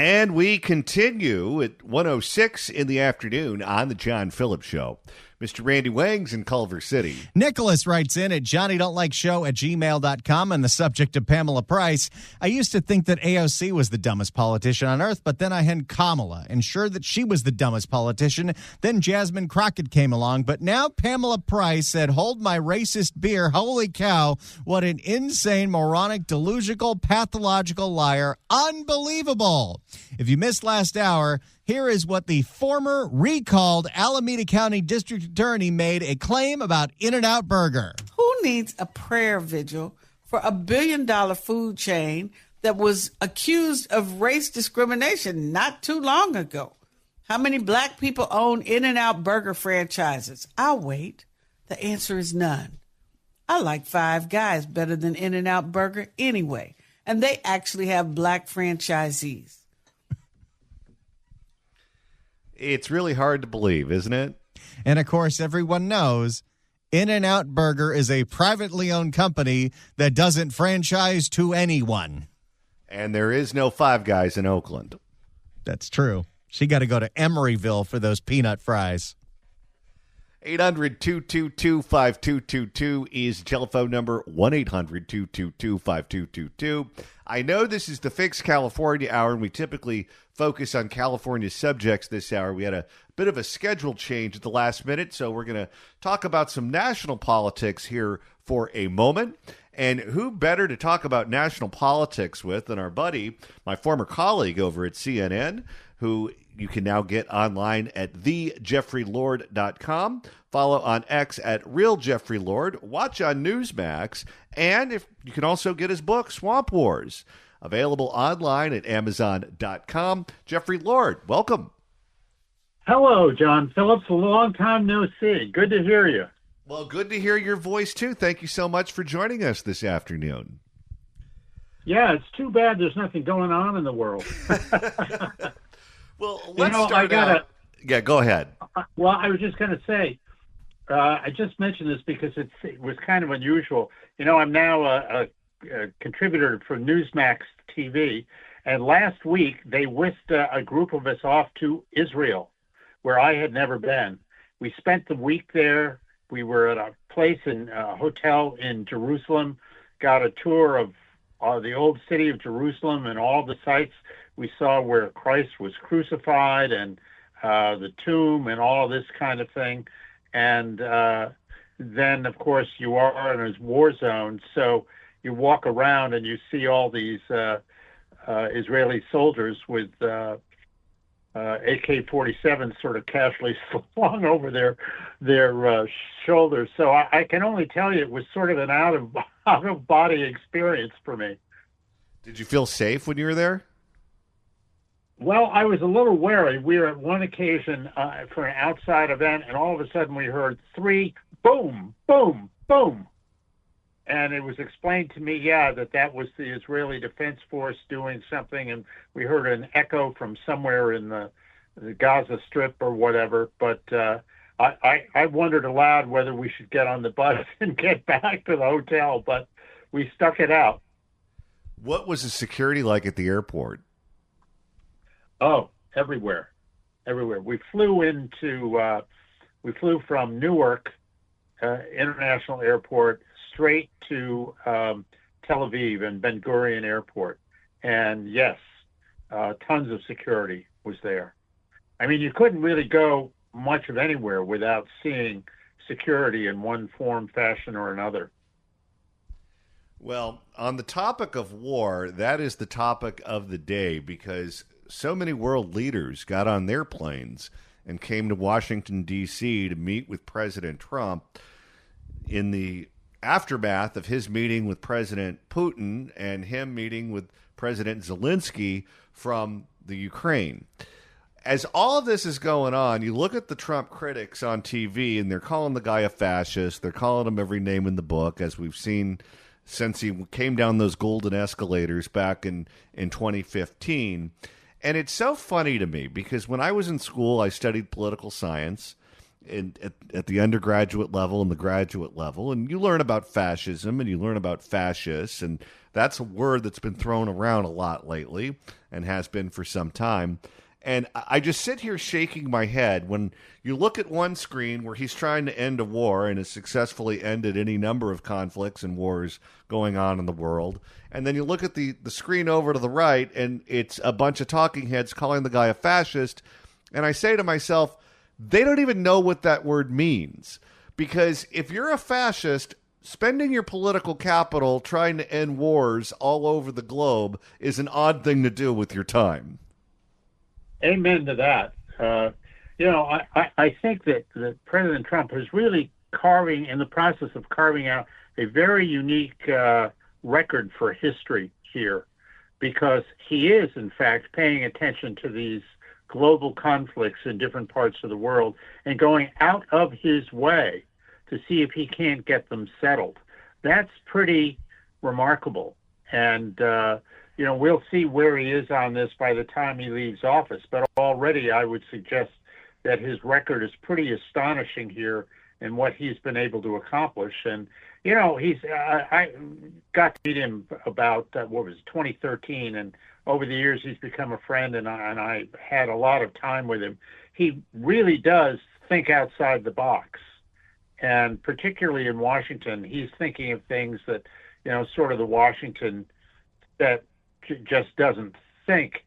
And we continue at 1:06 in the afternoon on the John Phillips Show. Mr. Randy Wang's in Culver City. Nicholas writes in at johnnydontlikeshow@gmail.com on the subject of Pamela Price. I used to think that AOC was the dumbest politician on earth, but then I had Kamala, ensured that she was the dumbest politician. Then Jasmine Crockett came along, but now Pamela Price said, hold my racist beer. Holy cow, what an insane, moronic, delusional, pathological liar. Unbelievable. If you missed last hour, here is what the former recalled Alameda County District Attorney made a claim about In-N-Out Burger. Who needs a prayer vigil for a billion-dollar food chain that was accused of race discrimination not too long ago? How many black people own In-N-Out Burger franchises? I'll wait. The answer is none. I like Five Guys better than In-N-Out Burger anyway, and they actually have black franchisees. It's really hard to believe, isn't it? And, of course, everyone knows In-N-Out Burger is a privately owned company that doesn't franchise to anyone. And there is no Five Guys in Oakland. That's true. She got to go to Emeryville for those peanut fries. 800-222-5222 is the telephone number, 1-800-222-5222. I know this is the Fix California hour, and we typically focus on California subjects this hour. We had a bit of a schedule change at the last minute, so we're going to talk about some national politics here for a moment. And who better to talk about national politics with than our buddy, my former colleague over at CNN, who you can now get online at thejeffreylord.com. Follow on X at RealJeffreyLord. Watch on Newsmax. And if you can also get his book, Swamp Wars, available online at Amazon.com. Jeffrey Lord, welcome. Hello, John Phillips. A long time no see. Good to hear you. Well, good to hear your voice, too. Thank you so much for joining us this afternoon. Yeah, it's too bad there's nothing going on in the world. Well, let's start out. Yeah, go ahead. Well, I was just going to say, I just mentioned this because it was kind of unusual. You know, I'm now a contributor for Newsmax TV, and last week they whisked a group of us off to Israel, where I had never been. We spent the week there. We were at a place a hotel in Jerusalem, got a tour of the old city of Jerusalem and all the sites we saw where Christ was crucified and the tomb and all this kind of thing. And then, of course, you are in a war zone. So you walk around and you see all these Israeli soldiers with AK-47 sort of casually slung over their shoulders. So I can only tell you it was sort of an out of body experience for me. Did you feel safe when you were there? Well, I was a little wary. We were at one occasion for an outside event, and all of a sudden we heard 3, boom, boom, boom. And it was explained to me, that was the Israeli Defense Force doing something, and we heard an echo from somewhere in the Gaza Strip or whatever. But I wondered aloud whether we should get on the bus and get back to the hotel, but we stuck it out. What was the security like at the airport? Oh, everywhere. We flew from Newark International Airport straight to Tel Aviv and Ben Gurion Airport. And yes, tons of security was there. I mean, you couldn't really go much of anywhere without seeing security in one form, fashion, or another. Well, on the topic of war, that is the topic of the day because so many world leaders got on their planes and came to Washington, D.C. to meet with President Trump in the aftermath of his meeting with President Putin and him meeting with President Zelensky from the Ukraine. As all of this is going on, you look at the Trump critics on TV, and they're calling the guy a fascist. They're calling him every name in the book, as we've seen since he came down those golden escalators back in 2015. And it's so funny to me because when I was in school, I studied political science at the undergraduate level and the graduate level. And you learn about fascism and you learn about fascists. And that's a word that's been thrown around a lot lately. and has been for some time. And I just sit here shaking my head when you look at one screen where he's trying to end a war and has successfully ended any number of conflicts and wars going on in the world. And then you look at the screen over to the right, and it's a bunch of talking heads calling the guy a fascist. And I say to myself, they don't even know what that word means. Because if you're a fascist, spending your political capital trying to end wars all over the globe is an odd thing to do with your time. Amen to that. I think that President Trump is really in the process of carving out a very unique record for history here, because he is, in fact, paying attention to these global conflicts in different parts of the world and going out of his way to see if he can't get them settled. That's pretty remarkable. And, we'll see where he is on this by the time he leaves office. But already I would suggest that his record is pretty astonishing here in what he's been able to accomplish. And, I got to meet him about, 2013. And over the years, he's become a friend, and I had a lot of time with him. He really does think outside the box. And particularly in Washington, he's thinking of things that, sort of the Washington that just doesn't think,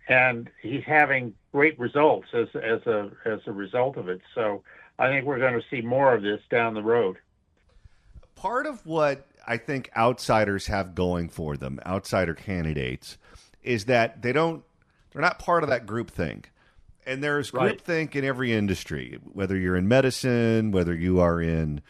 and he's having great results as a result of it. So I think we're going to see more of this down the road. Part of what I think outsiders have going for them, outsider candidates, is that they're not part of that groupthink. And there's groupthink in every industry, whether you're in medicine, whether you are in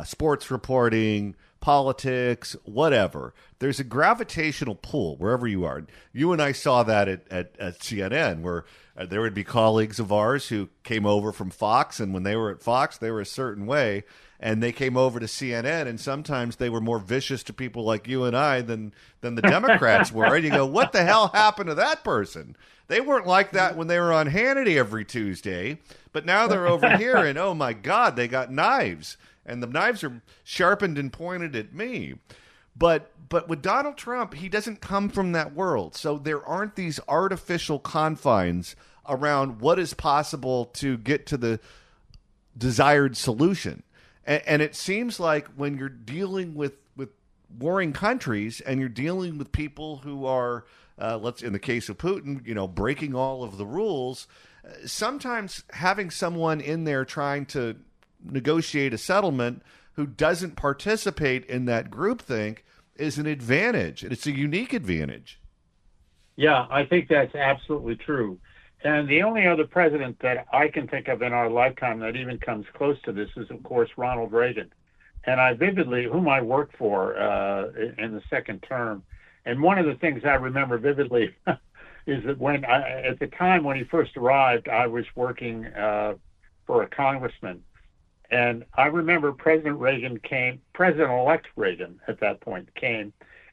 sports reporting, politics, whatever. There's a gravitational pull wherever you are. You and I saw that at CNN, where there would be colleagues of ours who came over from Fox, and when they were at Fox, they were a certain way, and they came over to CNN, and sometimes they were more vicious to people like you and I than the Democrats were. And you go, what the hell happened to that person? They weren't like that when they were on Hannity every Tuesday, but now they're over here, and oh my God, they got knives, and the knives are sharpened and pointed at me. But with Donald Trump, he doesn't come from that world, so there aren't these artificial confines around what is possible to get to the desired solution. And it seems like when you're dealing with warring countries and you're dealing with people who are, in the case of Putin, breaking all of the rules, sometimes having someone in there trying to negotiate a settlement who doesn't participate in that groupthink is an advantage. And it's a unique advantage. Yeah, I think that's absolutely true. And the only other president that I can think of in our lifetime that even comes close to this is, of course, Ronald Reagan. And whom I worked for in the second term. And one of the things I remember vividly is that at the time when he first arrived, I was working for a congressman. And I remember President-elect Reagan at that point came,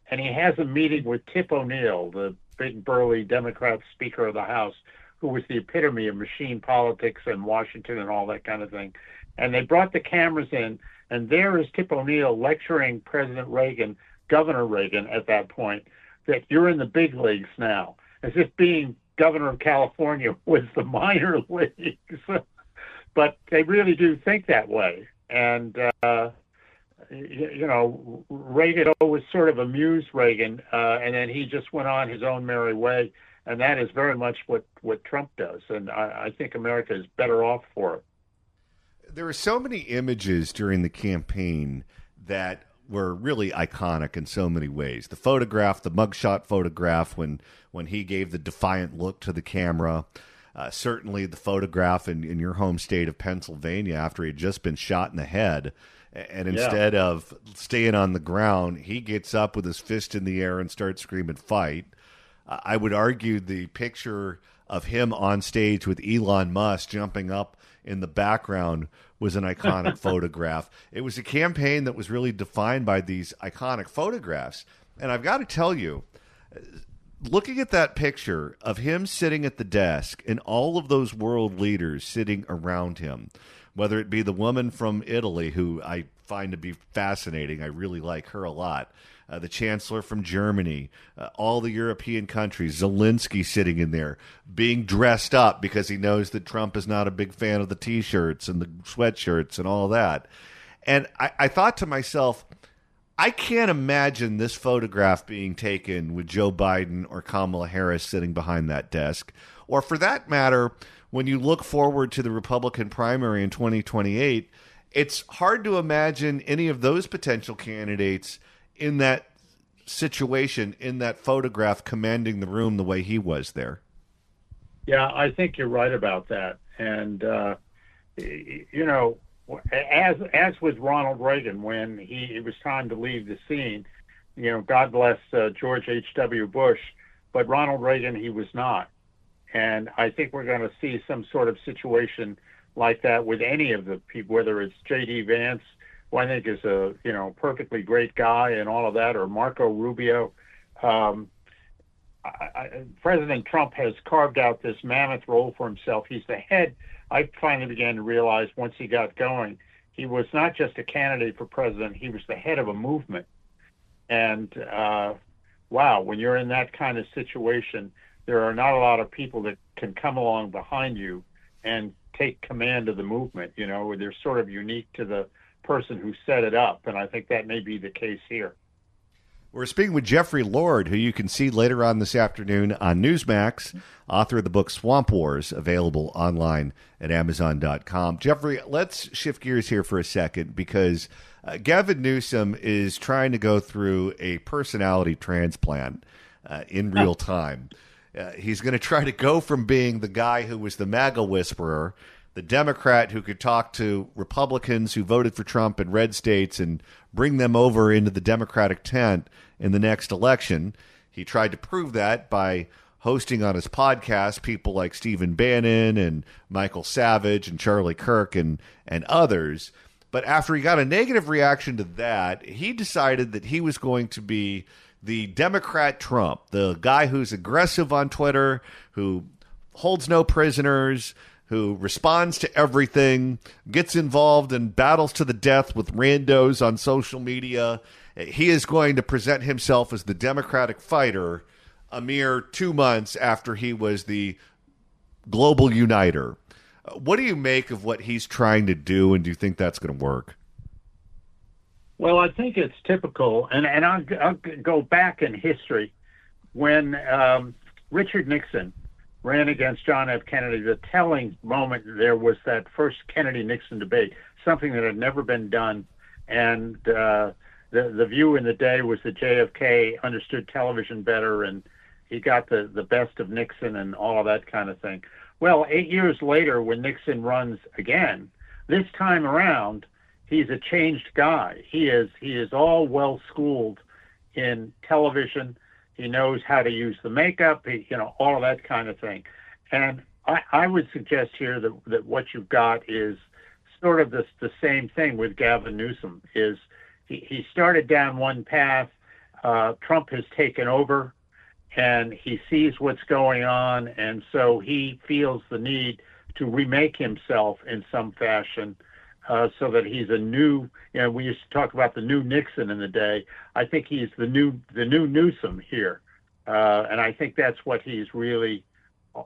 and he has a meeting with Tip O'Neill, the big burly Democrat Speaker of the House, who was the epitome of machine politics in Washington and all that kind of thing. And they brought the cameras in, and there is Tip O'Neill lecturing President Reagan, Governor Reagan at that point, that you're in the big leagues now, as if being governor of California was the minor leagues. But they really do think that way. And, Reagan always sort of amused Reagan, and then he just went on his own merry way. And that is very much what Trump does. And I think America is better off for it. There were so many images during the campaign that were really iconic in so many ways. The photograph, the mugshot photograph when he gave the defiant look to the camera. Certainly the photograph in your home state of Pennsylvania after he had just been shot in the head. And instead of staying on the ground, he gets up with his fist in the air and starts screaming, "Fight." I would argue the picture of him on stage with Elon Musk jumping up in the background was an iconic photograph. It was a campaign that was really defined by these iconic photographs. And I've got to tell you, looking at that picture of him sitting at the desk and all of those world leaders sitting around him, whether it be the woman from Italy, who I find to be fascinating, I really like her a lot, the chancellor from Germany, all the European countries, Zelensky sitting in there being dressed up because he knows that Trump is not a big fan of the T-shirts and the sweatshirts and all that. And I thought to myself, I can't imagine this photograph being taken with Joe Biden or Kamala Harris sitting behind that desk. Or for that matter, when you look forward to the Republican primary in 2028, it's hard to imagine any of those potential candidates in that situation, in that photograph, commanding the room the way he was there. Yeah, I think you're right about that. And, you know, as with Ronald Reagan, when it was time to leave the scene, you know, God bless George H.W. Bush, but Ronald Reagan, he was not. And I think we're going to see some sort of situation like that with any of the people, whether it's J.D. Vance, who I think is a, you know, perfectly great guy and all of that, or Marco Rubio. President Trump has carved out this mammoth role for himself. He's the head. I finally began to realize once he got going, he was not just a candidate for president, he was the head of a movement. And wow, when you're in that kind of situation, there are not a lot of people that can come along behind you and take command of the movement. You know, they're sort of unique to the person who set it up. And I think that may be the case here. We're speaking with Jeffrey Lord, who you can see later on this afternoon on Newsmax, author of the book Swamp Wars, available online at Amazon.com. Jeffrey, let's shift gears here for a second because Gavin Newsom is trying to go through a personality transplant in real time. He's going to try to go from being the guy who was the MAGA whisperer, the Democrat who could talk to Republicans who voted for Trump in red states and bring them over into the Democratic tent in the next election. He tried to prove that by hosting on his podcast people like Stephen Bannon and Michael Savage and Charlie Kirk and others. But after he got a negative reaction to that, he decided that he was going to be the Democrat Trump, the guy who's aggressive on Twitter, who holds no prisoners, who responds to everything, gets involved in battles to the death with randos on social media. He is going to present himself as the Democratic fighter a mere 2 months after he was the global uniter. What do you make of what he's trying to do, and do you think that's going to work? Well, I think it's typical, and I'll go back in history. When Richard Nixon ran against John F. Kennedy, the telling moment there was that first Kennedy-Nixon debate, something that had never been done. And the view in the day was that JFK understood television better and he got the best of Nixon and all of that kind of thing. Well, 8 years later, when Nixon runs again, this time around, he's a changed guy. He is all well-schooled in television. He knows how to use the makeup, all of that kind of thing. And I would suggest here that what you've got is sort of the same thing with Gavin Newsom. Is he started down one path, Trump has taken over, and he sees what's going on, and so he feels the need to remake himself in some fashion so that he's a new, we used to talk about the new Nixon in the day. I think he's the new Newsom here. And I think that's what he's really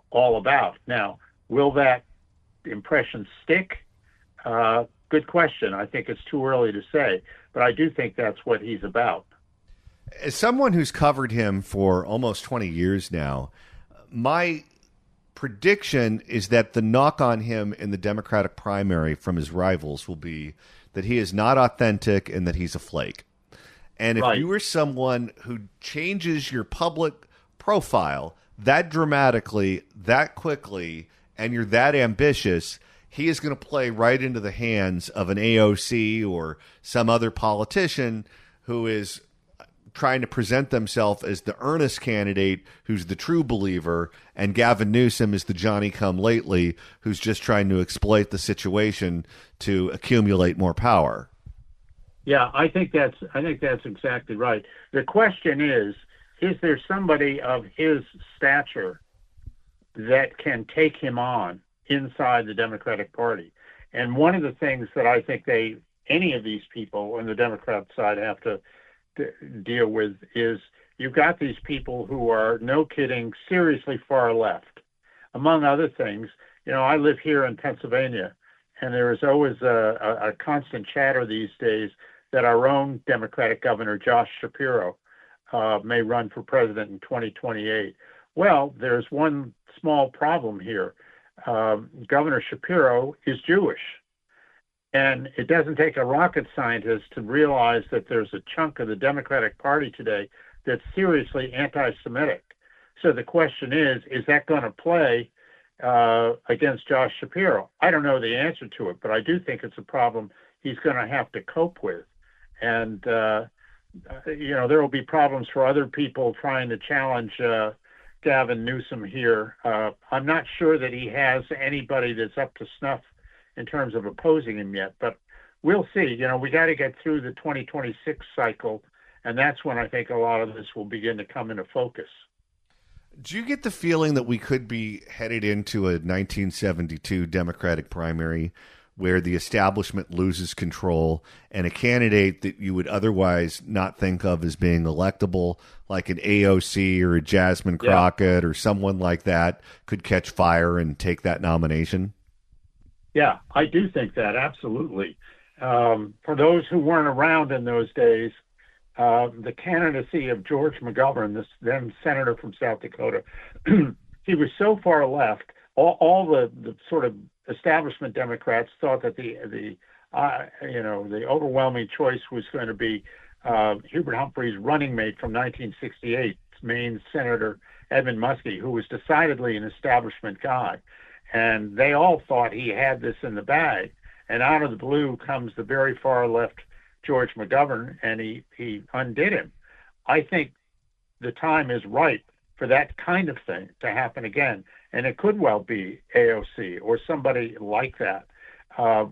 all about. Now, will that impression stick? Good question. I think it's too early to say, but I do think that's what he's about. As someone who's covered him for almost 20 years now, my prediction is that the knock on him in the Democratic primary from his rivals will be that he is not authentic and that he's a flake. And if you are someone who changes your public profile that dramatically, that quickly, and you're that ambitious, he is going to play right into the hands of an AOC or some other politician who is trying to present themselves as the earnest candidate who's the true believer, and Gavin Newsom is the Johnny-come-lately who's just trying to exploit the situation to accumulate more power. Yeah, I think that's exactly right. The question is there somebody of his stature that can take him on inside the Democratic Party? And one of the things that I think any of these people on the Democrat side have to deal with is you've got these people who are, no kidding, seriously far left. Among other things, I live here in Pennsylvania, and there is always a constant chatter these days that our own Democratic governor, Josh Shapiro, may run for president in 2028. Well, there's one small problem here. Governor Shapiro is Jewish. And it doesn't take a rocket scientist to realize that there's a chunk of the Democratic Party today that's seriously anti-Semitic. So the question is that going to play against Josh Shapiro? I don't know the answer to it, but I do think it's a problem he's going to have to cope with. And, there will be problems for other people trying to challenge Gavin Newsom here. I'm not sure that he has anybody that's up to snuff in terms of opposing him yet, but we'll see. We got to get through the 2026 cycle, and that's when I think a lot of this will begin to come into focus. Do you get the feeling that we could be headed into a 1972 Democratic primary where the establishment loses control and a candidate that you would otherwise not think of as being electable, like an AOC or a Jasmine Crockett or someone like that, could catch fire and take that nomination? Yeah, I do think that, absolutely. For those who weren't around in those days, the candidacy of George McGovern, this then senator from South Dakota, he was so far left, all the sort of establishment Democrats thought that the overwhelming choice was going to be Hubert Humphrey's running mate from 1968, Maine Senator Edmund Muskie, who was decidedly an establishment guy. And they all thought he had this in the bag. And out of the blue comes the very far left George McGovern, and he undid him. I think the time is ripe for that kind of thing to happen again. And it could well be AOC or somebody like that,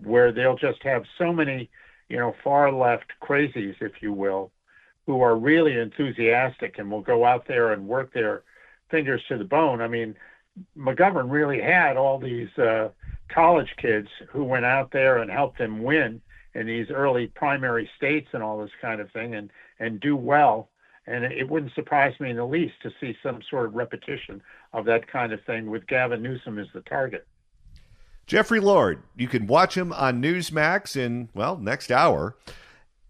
where they'll just have so many, far left crazies, if you will, who are really enthusiastic and will go out there and work their fingers to the bone. I mean, McGovern really had all these college kids who went out there and helped him win in these early primary states and all this kind of thing and do well. And it wouldn't surprise me in the least to see some sort of repetition of that kind of thing with Gavin Newsom as the target. Jeffrey Lord, you can watch him on Newsmax in, next hour.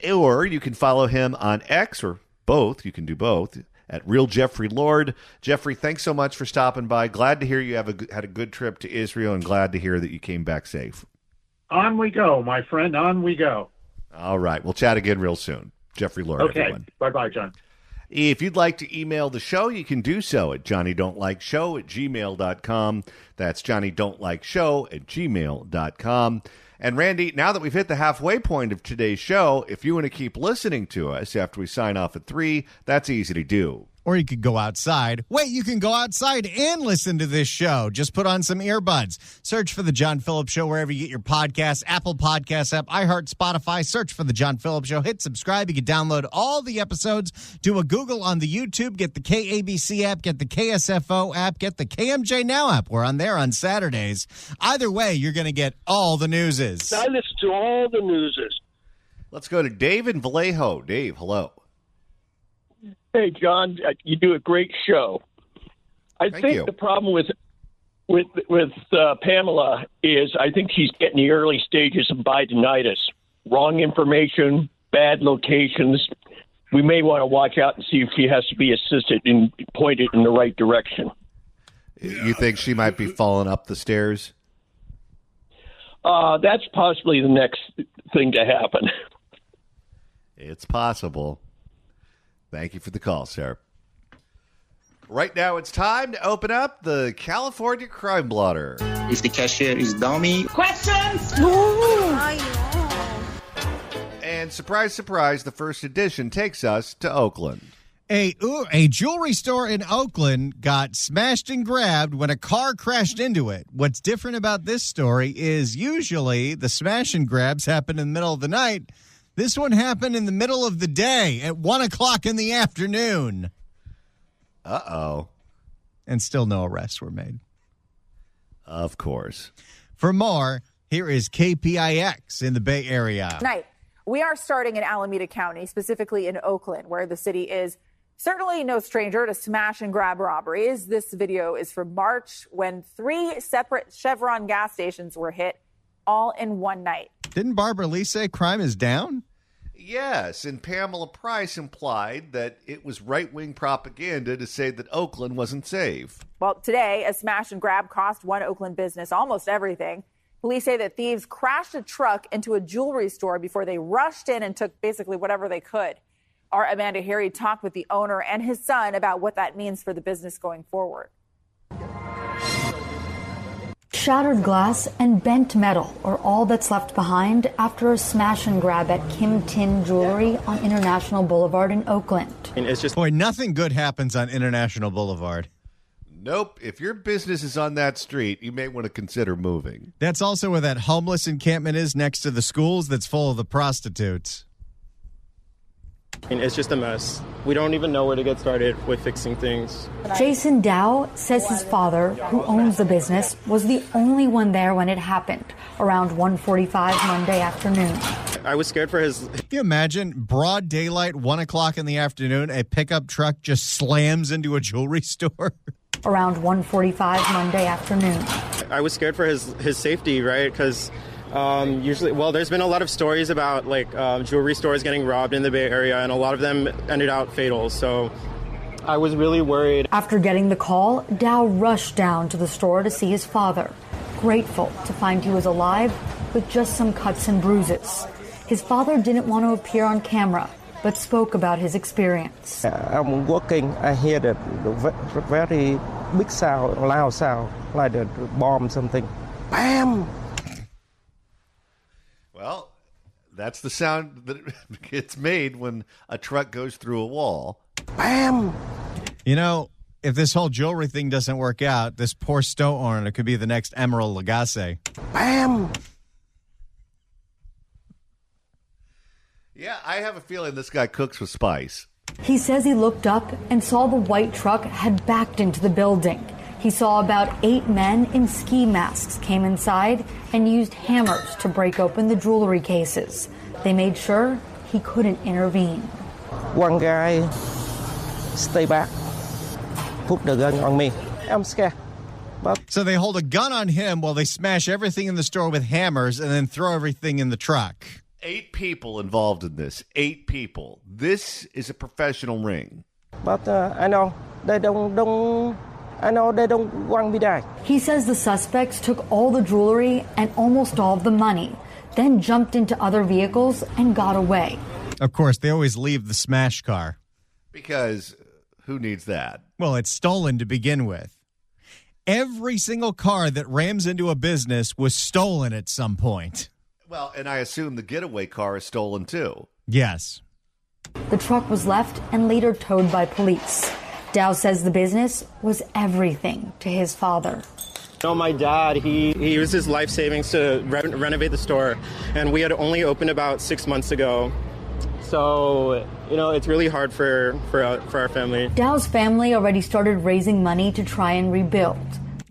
Or you can follow him on X, or both. You can do both. At Real Jeffrey Lord. Jeffrey, thanks so much for stopping by. Glad to hear you had a good trip to Israel, and glad to hear that you came back safe. On we go, my friend. On we go. All right. We'll chat again real soon. Jeffrey Lord, okay. Everyone. Bye-bye, John. If you'd like to email the show, you can do so at johnnydon'tlikeshow@gmail.com. That's johnnydon'tlikeshow@gmail.com. And Randy, now that we've hit the halfway point of today's show, if you want to keep listening to us after we sign off at 3, that's easy to do. Or you could go outside. Wait, you can go outside and listen to this show. Just put on some earbuds. Search for The John Phillips Show wherever you get your podcasts, Apple Podcasts app, iHeart, Spotify. Search for The John Phillips Show. Hit subscribe. You can download all the episodes. Do a Google on the YouTube. Get the KABC app. Get the KSFO app. Get the KMJ Now app. We're on there on Saturdays. Either way, you're going to get all the newses. I listen to all the newses. Let's go to Dave in Vallejo. Dave, hello. Hey, John, you do a great show. I Thank think you. the problem with Pamela is I think she's getting the early stages of Bidenitis. Wrong information, bad locations. We may want to watch out and see if she has to be assisted and pointed in the right direction. You think she might be falling up the stairs? That's possibly the next thing to happen. It's possible. Thank you for the call, sir. Right now, it's time to open up the California Crime Blotter. If the cashier is dummy. Questions? And surprise, surprise, the first edition takes us to Oakland. A jewelry store in Oakland got smashed and grabbed when a car crashed into it. What's different about this story is usually the smash and grabs happen in the middle of the night. This one happened in the middle of the day at 1 o'clock in the afternoon. Uh-oh. And still no arrests were made. Of course. For more, here is KPIX in the Bay Area. Tonight, We are starting in Alameda County, specifically in Oakland, where the city is certainly no stranger to smash and grab robberies. This video is from March when 3 separate Chevron gas stations were hit all in one night. Didn't Barbara Lee say crime is down? Yes, and Pamela Price implied that it was right-wing propaganda to say that Oakland wasn't safe. Well, today, a smash and grab cost one Oakland business almost everything. Police say that thieves crashed a truck into a jewelry store before they rushed in and took basically whatever they could. Our Amanda Harry talked with the owner and his son about what that means for the business going forward. Shattered glass and bent metal are all that's left behind after a smash and grab at Kim Tin Jewelry on International Boulevard in Oakland. Boy, nothing good happens on International Boulevard. Nope. If your business is on that street, you may want to consider moving. That's also where that homeless encampment is next to the schools that's full of the prostitutes. It's just a mess. We don't even know where to get started with fixing things. Jason Dow says his father, who owns the business, was the only one there when it happened, around 1:45 Monday afternoon. I was scared for his... Can you imagine broad daylight, 1 o'clock in the afternoon, a pickup truck just slams into a jewelry store? Around 1:45 Monday afternoon. I was scared for his safety, right? Because usually, there's been a lot of stories about jewelry stores getting robbed in the Bay Area, and a lot of them ended out fatal. So I was really worried. After getting the call, Dow rushed down to the store to see his father, grateful to find he was alive with just some cuts and bruises. His father didn't want to appear on camera, but spoke about his experience. I'm walking, I hear that very big sound, loud sound, like a bomb something. Bam! Well, that's the sound that gets made when a truck goes through a wall. Bam! You know, if this whole jewelry thing doesn't work out, this poor store owner could be the next Emerald Lagasse. Bam! Yeah, I have a feeling this guy cooks with spice. He says he looked up and saw the white truck had backed into the building. He saw about 8 men in ski masks came inside and used hammers to break open the jewelry cases. They made sure he couldn't intervene. One guy stay back, put the gun on me. I'm scared. So they hold a gun on him while they smash everything in the store with hammers and then throw everything in the truck. 8 people involved in this. 8 people. This is a professional ring. But I know they don't want me die. He says the suspects took all the jewelry and almost all of the money, then jumped into other vehicles and got away. Of course, they always leave the smash car. Because who needs that? Well, it's stolen to begin with. Every single car that rams into a business was stolen at some point. Well, and I assume the getaway car is stolen too. Yes. The truck was left and later towed by police. Dow says the business was everything to his father. My dad, he used his life savings to renovate the store, and we had only opened about 6 months ago. So, it's really hard for our family. Dow's family already started raising money to try and rebuild.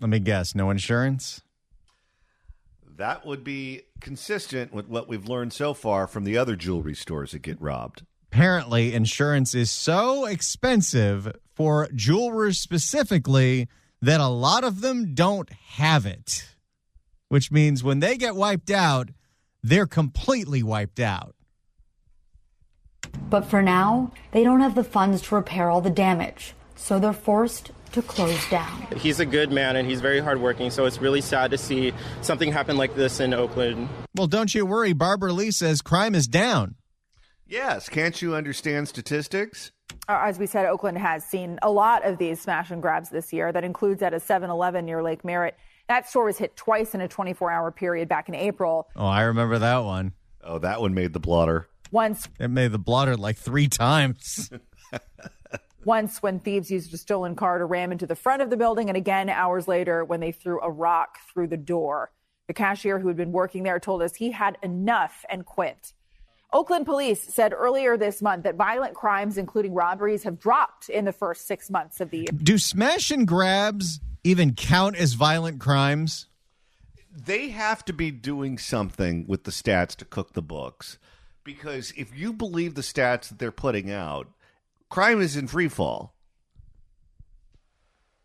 Let me guess, no insurance? That would be consistent with what we've learned so far from the other jewelry stores that get robbed. Apparently, insurance is so expensive for jewelers specifically that a lot of them don't have it, which means when they get wiped out, they're completely wiped out. But for now, they don't have the funds to repair all the damage, so they're forced to close down. He's a good man and he's very hardworking, so it's really sad to see something happen like this in Oakland. Well, don't you worry. Barbara Lee says crime is down. Yes. Can't you understand statistics? As we said, Oakland has seen a lot of these smash and grabs this year. That includes at a 7-Eleven near Lake Merritt. That store was hit twice in a 24-hour period back in April. Oh, I remember that one. Oh, that one made the blotter. It made the blotter like 3 times. Once when thieves used a stolen car to ram into the front of the building, and again hours later when they threw a rock through the door. The cashier who had been working there told us he had enough and quit. Oakland police said earlier this month that violent crimes, including robberies, have dropped in the first 6 months of the year. Do smash and grabs even count as violent crimes? They have to be doing something with the stats to cook the books, Because if you believe the stats that they're putting out, crime is in free fall.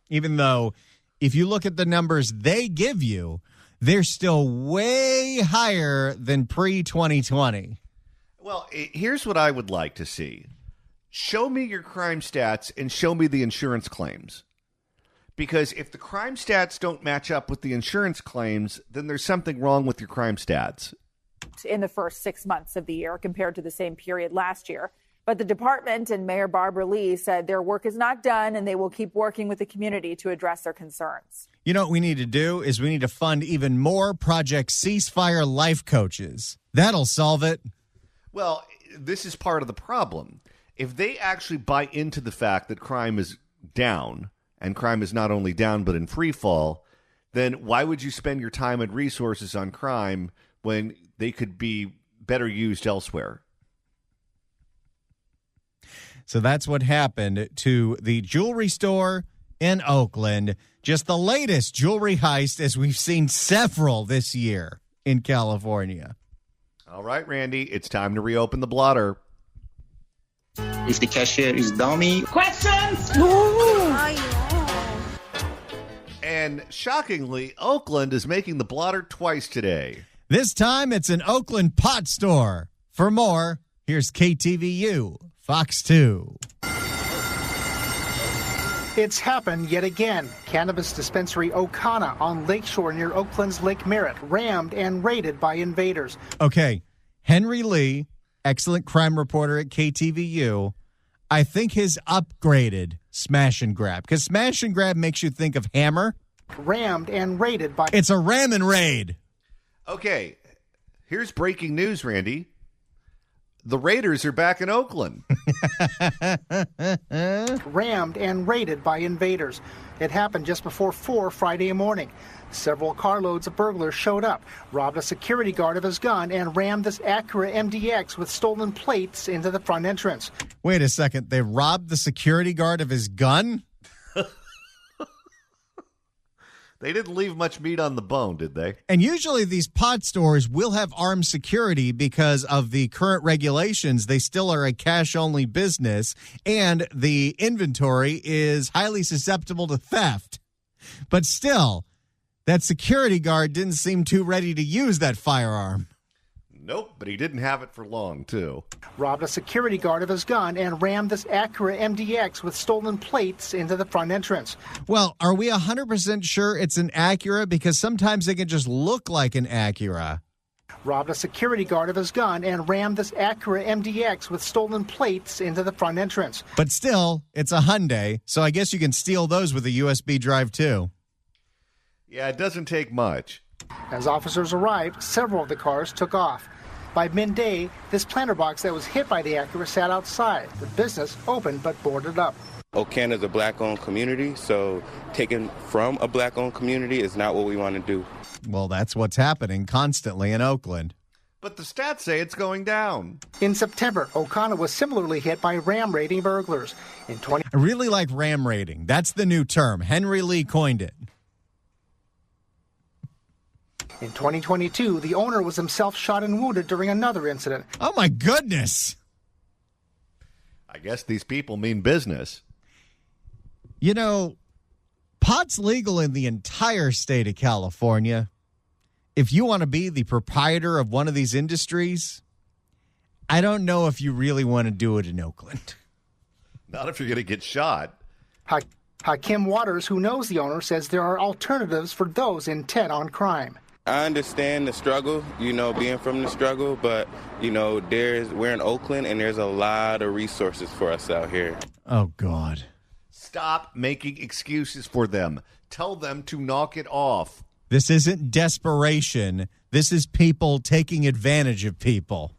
Even though if you look at the numbers they give you, they're still way higher than pre-2020. Well, here's what I would like to see. Show me your crime stats and show me the insurance claims. Because if the crime stats don't match up with the insurance claims, then there's something wrong with your crime stats. In the first 6 months of the year compared to the same period last year. But the department and Mayor Barbara Lee said their work is not done and they will keep working with the community to address their concerns. You know what we need to do is we need to fund even more Project Ceasefire life coaches. That'll solve it. Well, this is part of the problem. If they actually buy into the fact that crime is down, and crime is not only down but in free fall, then why would you spend your time and resources on crime when they could be better used elsewhere? So that's what happened to the jewelry store in Oakland. Just the latest jewelry heist, as we've seen several this year in California. All right, Randy, it's time to reopen the blotter. If the cashier is dummy. Questions? And shockingly, Oakland is making the blotter twice today. This time it's an Oakland pot store. For more, here's KTVU, Fox 2. It's happened yet again. Cannabis dispensary Okana on Lakeshore near Oakland's Lake Merritt rammed and raided by invaders. Okay, Henry Lee, excellent crime reporter at KTVU, I think his upgraded Smash and Grab, because Smash and Grab makes you think of Hammer. Rammed and raided by... It's a ram and raid. Okay, here's breaking news, Randy. The Raiders are back in Oakland. Rammed and raided by invaders. It happened just before 4 Friday morning. Several carloads of burglars showed up, robbed a security guard of his gun, and rammed this Acura MDX with stolen plates into the front entrance. Wait a second. They robbed the security guard of his gun? They didn't leave much meat on the bone, did they? And usually these pot stores will have armed security because of the current regulations. They still are a cash-only business, and the inventory is highly susceptible to theft. But still, that security guard didn't seem too ready to use that firearm. Nope, but he didn't have it for long, too. Robbed a security guard of his gun and rammed this Acura MDX with stolen plates into the front entrance. Well, are we 100% sure it's an Acura? Because sometimes they can just look like an Acura. Robbed a security guard of his gun and rammed this Acura MDX with stolen plates into the front entrance. But still, it's a Hyundai, so I guess you can steal those with a USB drive, too. Yeah, it doesn't take much. As officers arrived, several of the cars took off. By midday, this planter box that was hit by the Acura sat outside. The business open but boarded up. Ocana is a black-owned community, so taken from a black-owned community is not what we want to do. Well, that's what's happening constantly in Oakland. But the stats say it's going down. In September, Okana was similarly hit by ram raiding burglars. I really like ram raiding. That's the new term. Henry Lee coined it. In 2022, the owner was himself shot and wounded during another incident. Oh, my goodness. I guess these people mean business. You know, pot's legal in the entire state of California. If you want to be the proprietor of one of these industries, I don't know if you really want to do it in Oakland. Not if you're going to get shot. Hakim Waters, who knows the owner, says there are alternatives for those intent on crime. I understand the struggle, being from the struggle, but, we're in Oakland and there's a lot of resources for us out here. Oh, God. Stop making excuses for them. Tell them to knock it off. This isn't desperation. This is people taking advantage of people.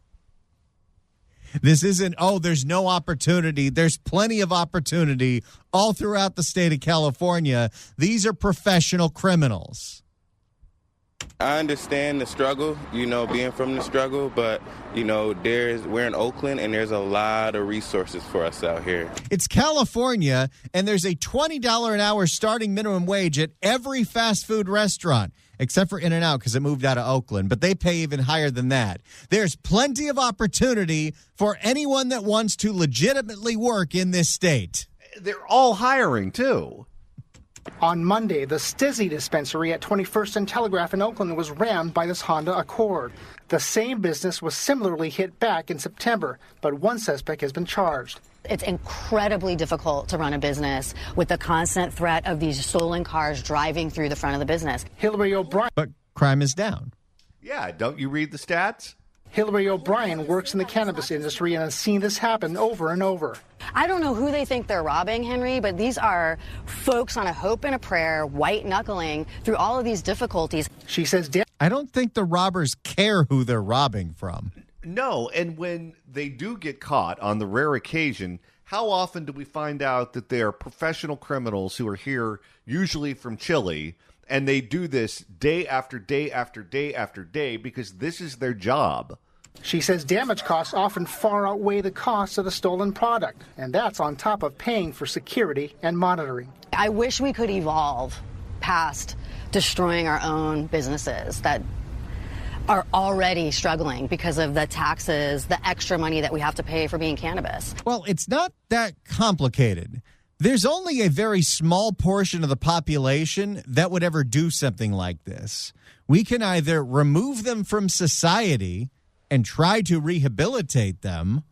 This isn't, there's no opportunity. There's plenty of opportunity all throughout the state of California. These are professional criminals. I understand the struggle, being from the struggle, but, we're in Oakland and there's a lot of resources for us out here. It's California, and there's a $20 an hour starting minimum wage at every fast food restaurant, except for In-N-Out because it moved out of Oakland, but they pay even higher than that. There's plenty of opportunity for anyone that wants to legitimately work in this state. They're all hiring, too. On Monday, the Stizzy dispensary at 21st and Telegraph in Oakland was rammed by this Honda Accord. The same business was similarly hit back in September, but one suspect has been charged. It's incredibly difficult to run a business with the constant threat of these stolen cars driving through the front of the business. Hillary O'Brien. But crime is down. Yeah, don't you read the stats? Hillary O'Brien works in the cannabis industry and has seen this happen over and over. I don't know who they think they're robbing, Henry, but these are folks on a hope and a prayer, white-knuckling through all of these difficulties. She says, I don't think the robbers care who they're robbing from. No, and when they do get caught on the rare occasion, how often do we find out that they are professional criminals who are here, usually from Chile, and they do this day after day after day after day because this is their job? She says damage costs often far outweigh the cost of the stolen product, and that's on top of paying for security and monitoring. I wish we could evolve past destroying our own businesses that are already struggling because of the taxes, the extra money that we have to pay for being cannabis. Well, it's not that complicated. There's only a very small portion of the population that would ever do something like this. We can either remove them from society and try to rehabilitate them,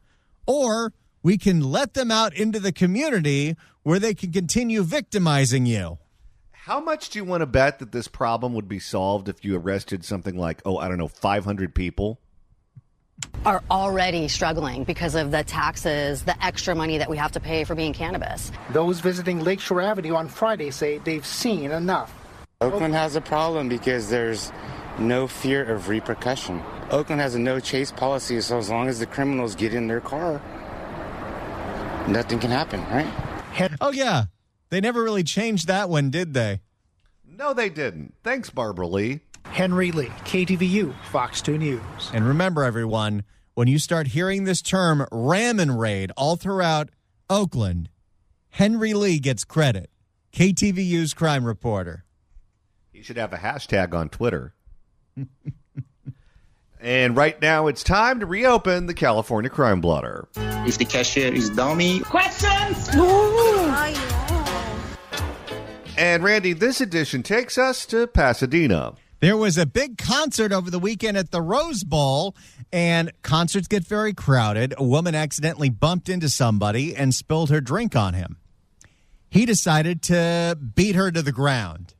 or we can let them out into the community where they can continue victimizing you. How much do you want to bet that this problem would be solved if you arrested something like, 500 people? Are already struggling because of the taxes, the extra money that we have to pay for being cannabis. Those visiting Lakeshore Avenue on Friday say they've seen enough. Oakland has a problem because there's no fear of repercussion. Oakland has a no chase policy, so as long as the criminals get in their car, nothing can happen, right? Oh, yeah. They never really changed that one, did they? No, they didn't. Thanks, Barbara Lee. Henry Lee, KTVU, Fox 2 News. And remember, everyone, when you start hearing this term ram and raid all throughout Oakland, Henry Lee gets credit. KTVU's crime reporter. He should have a hashtag on Twitter. And right now, it's time to reopen the California Crime Blotter. If the cashier is dummy. Questions? And Randy, this edition takes us to Pasadena. There was a big concert over the weekend at the Rose Bowl, and concerts get very crowded. A woman accidentally bumped into somebody and spilled her drink on him. He decided to beat her to the ground.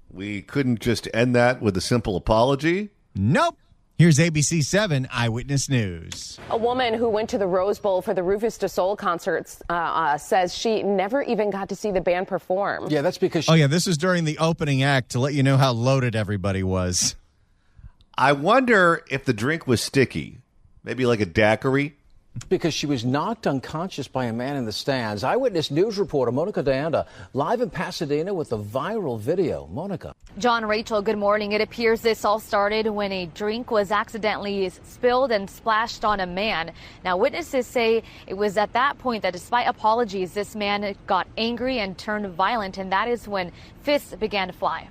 We couldn't just end that with a simple apology? Nope. Here's ABC 7 Eyewitness News. A woman who went to the Rose Bowl for the Rufus Du Sol concerts says she never even got to see the band perform. Yeah, that's because this was during the opening act to let you know how loaded everybody was. I wonder if the drink was sticky. Maybe like a daiquiri? Because she was knocked unconscious by a man in the stands. Eyewitness News reporter Monica D'Anda live in Pasadena with the viral video. Monica. John, Rachel, good morning. It appears this all started when a drink was accidentally spilled and splashed on a man. Now, witnesses say it was at that point that despite apologies, this man got angry and turned violent, and that is when fists began to fly.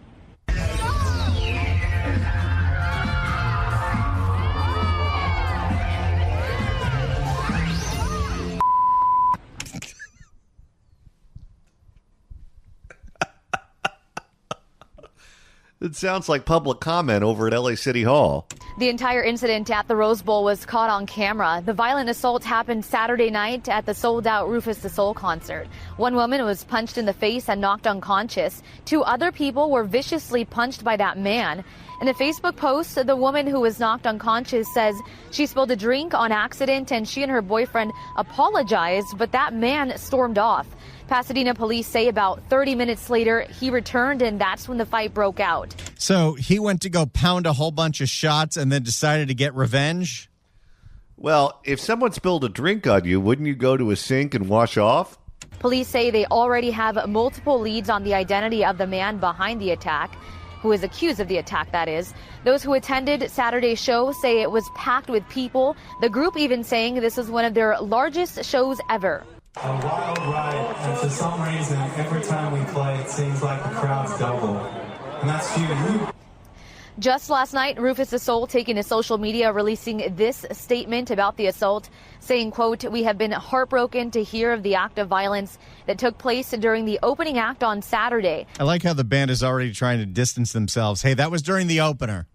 It sounds like public comment over at LA City Hall. The entire incident at the Rose Bowl was caught on camera. The violent assault happened Saturday night at the sold-out Rufus Du Sol concert. One woman was punched in the face and knocked unconscious. Two other people were viciously punched by that man. In a Facebook post, the woman who was knocked unconscious says she spilled a drink on accident and she and her boyfriend apologized, but that man stormed off. Pasadena police say about 30 minutes later, he returned, and that's when the fight broke out. So he went to go pound a whole bunch of shots and then decided to get revenge? Well, if someone spilled a drink on you, wouldn't you go to a sink and wash off? Police say they already have multiple leads on the identity of the man behind the attack. who is accused of the attack, that is. Those who attended Saturday's show say it was packed with people, the group even saying this was one of their largest shows ever. A wild ride, and for some reason, every time we play, it seems like the crowd's double. And that's you. Just last night, Rufus Du Sol taking to social media, releasing this statement about the assault, saying, quote, "We have been heartbroken to hear of the act of violence that took place during the opening act on Saturday." I like how the band is already trying to distance themselves. Hey, that was during the opener.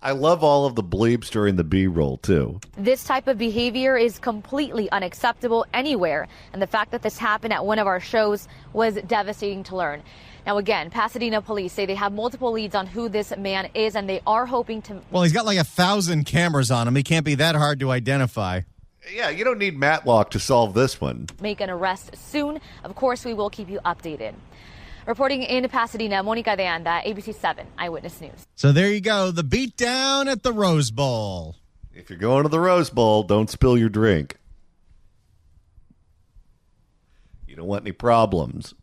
I love all of the bleeps during the B-roll, too. This type of behavior is completely unacceptable anywhere, and the fact that this happened at one of our shows was devastating to learn. Now, again, Pasadena police say they have multiple leads on who this man is, and they are hoping to... Well, he's got like 1,000 cameras on him. He can't be that hard to identify. Yeah, you don't need Matlock to solve this one. Make an arrest soon. Of course, we will keep you updated. Reporting in Pasadena, Monica de Anda, ABC 7 Eyewitness News. So there you go, the beatdown at the Rose Bowl. If you're going to the Rose Bowl, don't spill your drink. You don't want any problems.